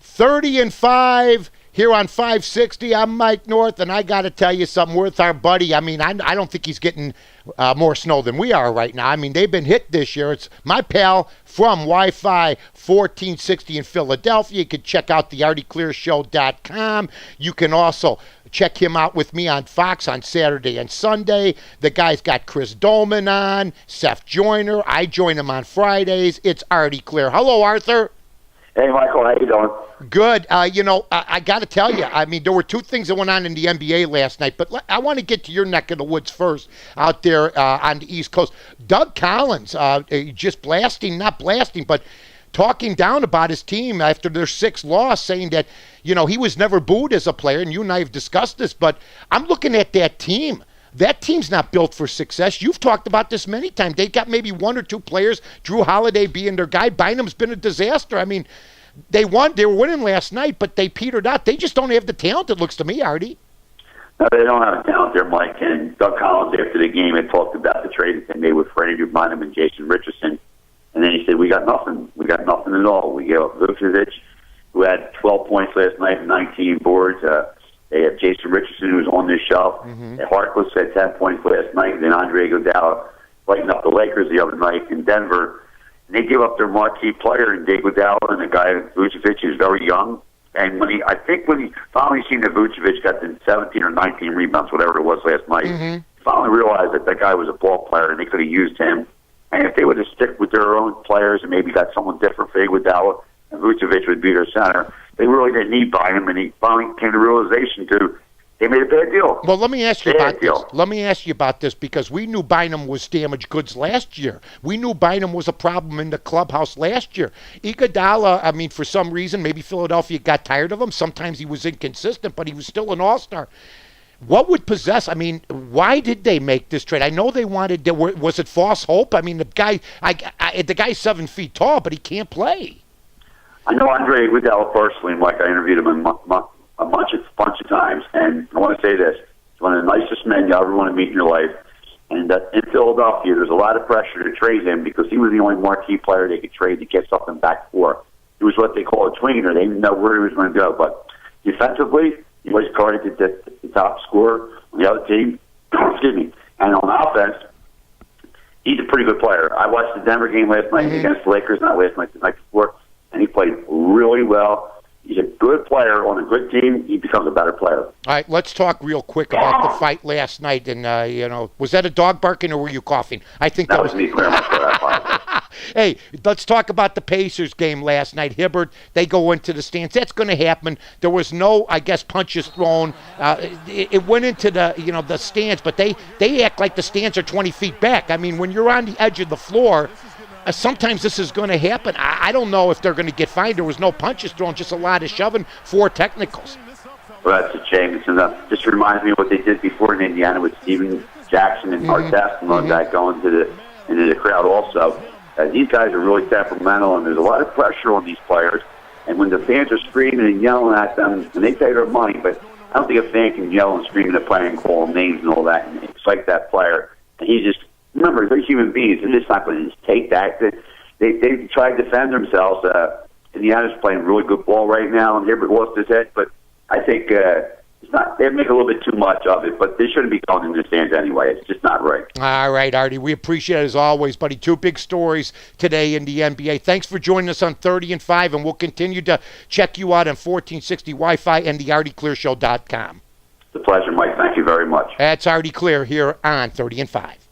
30-5 here on 560. I'm Mike North, and I got to tell you something with our buddy. I mean, I don't think he's getting more snow than we are right now. I mean, they've been hit this year. It's my pal from Wi-Fi 1460 in Philadelphia. You can check out the ArtieClearShow.com. You can also check him out with me on Fox on Saturday and Sunday. The guy's got Chris Dolman on, Seth Joyner. I join him on Fridays. It's Artie Clear. Hello, Arthur. Hey, Michael, how you doing? Good. I got to tell you, I mean, there were two things that went on in the NBA last night, but I want to get to your neck of the woods first out there on the East Coast. Doug Collins, just not blasting, but talking down about his team after their sixth loss, saying that, he was never booed as a player, and you and I have discussed this, but I'm looking at that team. That team's not built for success. You've talked about this many times. They've got maybe one or two players, Drew Holiday being their guy. Bynum's been a disaster. I mean, they were winning last night, but they petered out. They just don't have the talent, it looks to me, Artie. No, they don't have talent there, Mike. And Doug Collins, after the game, had talked about the trade that they made with Freddie Bynum and Jason Richardson. And then he said, we got nothing. We got nothing at all. We gave up Vucevic, who had 12 points last night and 19 boards. They have Jason Richardson, who was on this show. Harkless had 10 points last night. And then Andre Iguodala lighting up the Lakers the other night in Denver. And they give up their marquee player in Iguodala, and the guy Vucevic is very young. And when he finally seen that Vucevic got the 17 or 19 rebounds, whatever it was last night, he finally realized that guy was a ball player and they could have used him. And if they would have stick with their own players and maybe got someone different for Iguodala, and Vucevic would be their center, they really didn't need Bynum, and he finally came to the realization they made a bad deal. Well, let me ask you about this because we knew Bynum was damaged goods last year. We knew Bynum was a problem in the clubhouse last year. Iguodala, I mean, for some reason, maybe Philadelphia got tired of him. Sometimes he was inconsistent, but he was still an all-star. What would possess? I mean, why did they make this trade? I know they wanted. Was it false hope? I mean, the guy's 7 feet tall, but he can't play. I know Andre Iguodala personally, and I interviewed him a bunch of times, and I want to say this: he's one of the nicest men you ever want to meet in your life. And in Philadelphia, there's a lot of pressure to trade him because he was the only marquee player they could trade to get something back for. He was what they call a tweener. They didn't know where he was going to go, but defensively, he was guarded the top scorer on the other team. Excuse me. And on offense, he's a pretty good player. I watched the Denver game last night against the Lakers, not last night, the night before, and he played really well. He's a good player on a good team. He becomes a better player. All right, let's talk real quick about the fight last night. And, was that a dog barking or were you coughing? I think that was me clearing my throat. Hey, let's talk about the Pacers game last night. Hibbert, they go into the stands. That's going to happen. There was no, punches thrown. It went into the stands, but they act like the stands are 20 feet back. I mean, when you're on the edge of the floor, sometimes this is going to happen. I don't know if they're going to get fined. There was no punches thrown, just a lot of shoving, 4 technicals. Well, that's a shame. Just reminds me of what they did before in Indiana with Steven Jackson and Artest and all that going into the crowd also. These guys are really temperamental, and there's a lot of pressure on these players. And when the fans are screaming and yelling at them, and they pay their money, but I don't think a fan can yell and scream at a player and call them names and all that and excite that player. And he just, remember, they're human beings. They're just not going to just take that. They try to defend themselves. Indiana's playing really good ball right now, and Hibbert lost his head. But I think they make a little bit too much of it, but they shouldn't be going in the stands anyway. It's just not right. All right, Artie. We appreciate it as always, buddy. 2 big stories today in the NBA. Thanks for joining us on 30 and 5, and we'll continue to check you out on 1460 Wi-Fi and the ArtieClearShow.com. It's a pleasure, Mike. Thank you very much. That's Artie Clear here on 30 and 5.